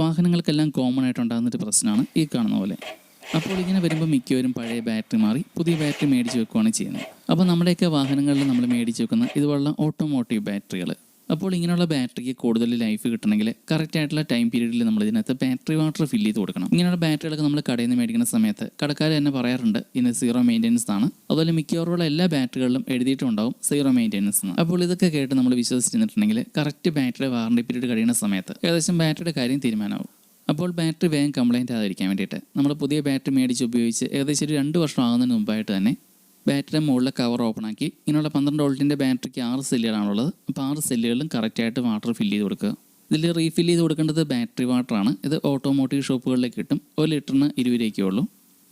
വാഹനങ്ങൾക്കെല്ലാം common ആയിട്ടുണ്ടാകുന്നൊരു പ്രശ്നമാണ് ഈ കാണുന്ന പോലെ. അപ്പോൾ ഇങ്ങനെ വരുമ്പോൾ മിക്കവരും പഴയ ബാറ്ററി മാറി പുതിയ ബാറ്ററി മേടിച്ച് വെക്കുകയാണ് ചെയ്യുന്നത്. അപ്പോൾ നമ്മുടെയൊക്കെ വാഹനങ്ങളിൽ നമ്മൾ മേടിച്ച് വെക്കുന്ന ഇതുപോലുള്ള ഓട്ടോമോട്ടീവ് ബാറ്ററികൾ, അപ്പോൾ ഇങ്ങനെയുള്ള ബാറ്ററിക്ക് കൂടുതൽ ലൈഫ് കിട്ടണമെങ്കിൽ കറക്റ്റ് ആയിട്ടുള്ള ടൈം പീരീഡിൽ നമ്മൾ ഇതിനകത്ത് ബാറ്ററി വാട്ടർ ഫില്ല് ചെയ്ത് കൊടുക്കണം. ഇങ്ങനെയുള്ള ബാറ്ററികളൊക്കെ നമ്മൾ കടയിൽ നിന്ന് മേടിക്കുന്ന സമയത്ത് കടക്കാർ തന്നെ പറയാറുണ്ട് ഇന്ന് സീറോ മെയിൻ്റെനൻസ് ആണ്. അതുപോലെ മിക്കവാറുള്ള എല്ലാ ബാറ്ററികളിലും എഴുതിയിട്ടുണ്ടാവും സീറോ മെയിൻ്റെനൻസ് എന്ന്. അപ്പോൾ ഇതൊക്കെ കേട്ട് നമ്മൾ വിശ്വസിച്ചിട്ടുണ്ടെങ്കിൽ കറക്റ്റ് ബാറ്ററി വാറണ്ടി പീരീഡ് കഴിയുന്ന സമയത്ത് ഏകദേശം ബാറ്ററിയുടെ കാര്യം തീരുമാനമാവും. അപ്പോൾ ബാറ്ററി വേഗം കംപ്ലൈൻറ്റ് ആകാതിരിക്കാൻ വേണ്ടിയിട്ട് നമ്മൾ പുതിയ ബാറ്ററി മേടിച്ച് ഉപയോഗിച്ച് ഏകദേശം ഒരു 2 വർഷം ആകുന്നതിന് മുമ്പായിട്ട് തന്നെ ബാറ്ററി മുകളിലെ കവർ ഓപ്പൺ ആക്കി ഇങ്ങനെയുള്ള 12 വോൾട്ടിൻ്റെ ബാറ്ററിക്ക് 6 സെല്ലുകളാണുള്ളത്. അപ്പോൾ 6 സെല്ലുകളിലും കറക്റ്റായിട്ട് വാട്ടർ ഫില്ല് ചെയ്ത് കൊടുക്കുക. ഇതിൽ റീഫില്ല് ചെയ്ത് കൊടുക്കേണ്ടത് ബാറ്ററി വാട്ടറാണ്. ഇത് ഓട്ടോമോട്ടീവ് ഷോപ്പുകളിലേക്ക് കിട്ടും. 1 ലിറ്ററിന് 20 രൂപയ്ക്കേ ഉള്ളൂ.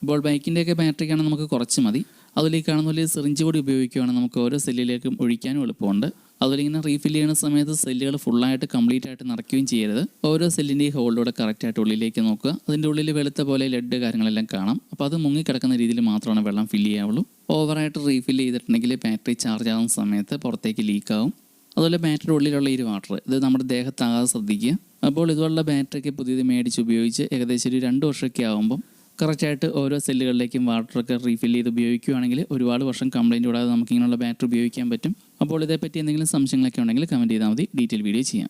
ഇപ്പോൾ ബൈക്കിൻ്റെയൊക്കെ ബാറ്ററിക്കാണെങ്കിൽ നമുക്ക് കുറച്ച് മതി. അതിലേക്ക് കാണുന്ന പോലെ സിറിഞ്ച് കൂടി ഉപയോഗിക്കുകയാണെങ്കിൽ നമുക്ക് ഓരോ സെല്ലിലേക്കും ഒഴിക്കാനും എളുപ്പമുണ്ട്. അതുപോലെ ഇങ്ങനെ റീഫില്ല് ചെയ്യുന്ന സമയത്ത് സെല്ലുകൾ ഫുള്ളായിട്ട് കംപ്ലീറ്റ് ആയിട്ട് നിറയ്ക്കുകയും ചെയ്യരുത്. ഓരോ സെല്ലിൻ്റെയും ഹോളിലൂടെ കറക്റ്റായിട്ട് ഉള്ളിലേക്ക് നോക്കുക. അതിൻ്റെ ഉള്ളിൽ വെളുത്ത പോലെ ലെഡ് കാര്യങ്ങളെല്ലാം കാണാം. അപ്പോൾ അത് മുങ്ങിക്കിടക്കുന്ന രീതിയിൽ മാത്രമാണ് വെള്ളം ഫില്ല് ചെയ്യാവുള്ളൂ. ഓവറായിട്ട് റീഫില്ല് ചെയ്തിട്ടുണ്ടെങ്കിൽ ബാറ്ററി ചാർജ് ആകുന്ന സമയത്ത് പുറത്തേക്ക് ലീക്കാവും. അതുപോലെ ബാറ്ററി ഉള്ളിലുള്ള ഈ വാട്ടർ ഇത് നമ്മുടെ ദേഹത്താകാതെ ശ്രദ്ധിക്കുക. അപ്പോൾ ഇതുപോലുള്ള ബാറ്ററിക്ക് പുതിയത് മേടിച്ച് ഉപയോഗിച്ച് ഏകദേശം ഒരു 2 വർഷമൊക്കെ ആകുമ്പം കറക്റ്റായിട്ട് ഓരോ സെല്ലുകളിലേക്കും വാട്ടറൊക്കെ റീഫില്ല് ചെയ്ത് ഉപയോഗിക്കുകയാണെങ്കിൽ ഒരുപാട് വർഷം കംപ്ലൈൻറ്റ് കൂടാതെ നമുക്ക് ഇങ്ങനെയുള്ള ബാറ്ററി ഉപയോഗിക്കാൻ പറ്റും. അപ്പോൾ ഇതേപ്പറ്റി എന്തെങ്കിലും സംശയങ്ങളൊക്കെ ഉണ്ടെങ്കിൽ കമൻറ്റ് ചെയ്താൽ മതി, ഡീറ്റെയിൽ വീഡിയോ ചെയ്യാം.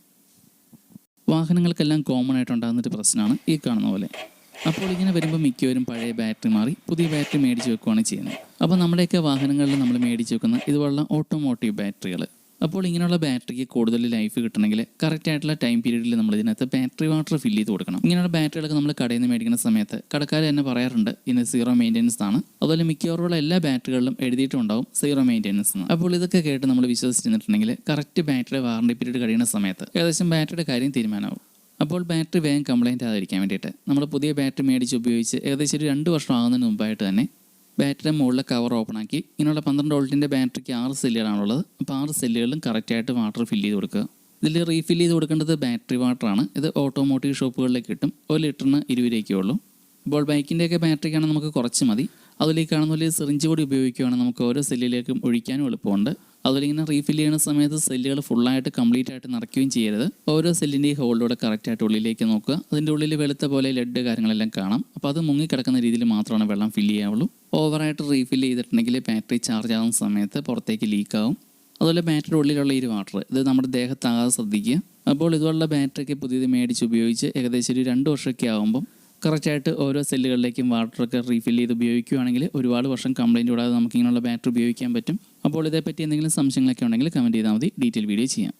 വാഹനങ്ങൾക്കെല്ലാം കോമൺ ആയിട്ടുണ്ടാകുന്നൊരു പ്രശ്നമാണ് ഈ കാണുന്ന പോലെ. അപ്പോൾ ഇങ്ങനെ വരുമ്പോൾ മിക്കവരും പഴയ ബാറ്ററി മാറി പുതിയ ബാറ്ററി മേടിച്ച് വെക്കുകയാണ് ചെയ്യുന്നത്. അപ്പോൾ നമ്മുടെയൊക്കെ വാഹനങ്ങളിൽ നമ്മൾ മേടിച്ച് വെക്കുന്ന ഇതുപോലുള്ള ഓട്ടോമോട്ടീവ് ബാറ്ററികൾ, അപ്പോൾ ഇങ്ങനെയുള്ള ബാറ്ററിക്ക് കൂടുതൽ ലൈഫ് കിട്ടണമെങ്കിൽ കറക്റ്റ് ആയിട്ടുള്ള ടൈം പീരീഡിൽ നമ്മൾ ഇതിനകത്ത് ബാറ്ററി വാട്ടർ ഫില്ല് ചെയ്ത് കൊടുക്കണം. ഇങ്ങനെയുള്ള ബാറ്ററികളൊക്കെ നമ്മൾ കടയിൽ നിന്ന് മേടിക്കുന്ന സമയത്ത് കടക്കാർ തന്നെ പറയാറുണ്ട് ഇന്ന് സീറോ മെയിൻ്റെനൻസ് ആണ്. അതുപോലെ മിക്കവാറുള്ള എല്ലാ ബാറ്ററികളിലും എഴുതിയിട്ടുണ്ടാവും സീറോ മെയിൻ്റെനൻസ് എന്ന്. അപ്പോൾ ഇതൊക്കെ കേട്ട് നമ്മൾ വിശ്വസിച്ചിട്ടുണ്ടെങ്കിൽ കറക്റ്റ് ബാറ്ററി വാറണ്ടി പീരീഡ് കഴിയുന്ന സമയത്ത് ഏകദേശം ബാറ്ററിയുടെ കാര്യം തീരുമാനമാവും. അപ്പോൾ ബാറ്ററി വേഗം കംപ്ലൈൻറ്റ് ആകാതിരിക്കാൻ വേണ്ടിയിട്ട് നമ്മൾ പുതിയ ബാറ്ററി മേടിച്ച് ഉപയോഗിച്ച് ഏകദേശം ഒരു 2 വർഷം ആകുന്നതിന് മുമ്പായിട്ട് തന്നെ ബാറ്ററി മുകളിലെ കവർ ഓപ്പൺ ആക്കി ഇങ്ങനെയുള്ള 12 വോൾട്ടിൻ്റെ ബാറ്ററിക്ക് 6 സെല്ലുകളാണുള്ളത്. അപ്പോൾ 6 സെല്ലുകളിലും കറക്റ്റായിട്ട് വാട്ടർ ഫില്ല് ചെയ്ത് കൊടുക്കുക. ഇതിൽ റീഫില്ല് ചെയ്ത് കൊടുക്കേണ്ടത് ബാറ്ററി വാട്ടറാണ്. ഇത് ഓട്ടോമോട്ടീവ് ഷോപ്പുകളിലേക്ക് കിട്ടും. 1 ലിറ്ററിന് 20 രൂപയ്ക്കേ ഉള്ളൂ. ഇപ്പോൾ ബൈക്കിൻ്റെയൊക്കെ ബാറ്ററിക്കാണെങ്കിൽ നമുക്ക് കുറച്ച് മതി. അതിലേക്ക് കാണുന്ന പോലെ സിറിഞ്ച് കൂടി ഉപയോഗിക്കുകയാണെങ്കിൽ നമുക്ക് ഓരോ സെല്ലിലേക്കും ഒഴിക്കാനും എളുപ്പമുണ്ട്. അതുപോലെ ഇങ്ങനെ റീഫില്ല് ചെയ്യുന്ന സമയത്ത് സെല്ലുകൾ ഫുള്ളായിട്ട് കംപ്ലീറ്റ് ആയിട്ട് നിറയ്ക്കുകയും ചെയ്യരുത്. ഓരോ സെല്ലിൻ്റെയും ഹോളിലൂടെ കറക്റ്റായിട്ട് ഉള്ളിലേക്ക് നോക്കുക. അതിൻ്റെ ഉള്ളിൽ വെളുത്ത പോലെ ലെഡ് കാര്യങ്ങളെല്ലാം കാണാം. അപ്പോൾ അത് മുങ്ങിക്കിടക്കുന്ന രീതിയിൽ മാത്രമാണ് വെള്ളം ഫില്ല് ചെയ്യാവുള്ളൂ. ഓവറായിട്ട് റീഫില്ല് ചെയ്തിട്ടുണ്ടെങ്കിൽ ബാറ്ററി ചാർജ് ആകുന്ന സമയത്ത് പുറത്തേക്ക് ലീക്കാവും. അതുപോലെ ബാറ്ററി ഉള്ളിലുള്ള ഈ വാട്ടർ ഇത് നമ്മുടെ ദേഹത്താകാതെ ശ്രദ്ധിക്കുക. അപ്പോൾ ഇതുപോലുള്ള ബാറ്ററിക്ക് പുതിയത് മേടിച്ച് ഉപയോഗിച്ച് ഏകദേശം ഒരു 2 വർഷമൊക്കെ ആകുമ്പം കറക്റ്റായിട്ട് ഓരോ സെല്ലുകളിലേക്കും വാട്ടറൊക്കെ റീഫില്ല് ചെയ്ത് ഉപയോഗിക്കുകയാണെങ്കിൽ ഒരുപാട് വർഷം കംപ്ലൈൻറ്റ് കൂടാതെ നമുക്ക് ഇങ്ങനെയുള്ള ബാറ്ററി ഉപയോഗിക്കാൻ പറ്റും. അപ്പോൾ ഇതേപ്പറ്റി എന്തെങ്കിലും സംശയങ്ങളൊക്കെ ഉണ്ടെങ്കിൽ കമൻറ്റ് ചെയ്താൽ മതി, ഡീറ്റെയിൽ വീഡിയോ ചെയ്യാം.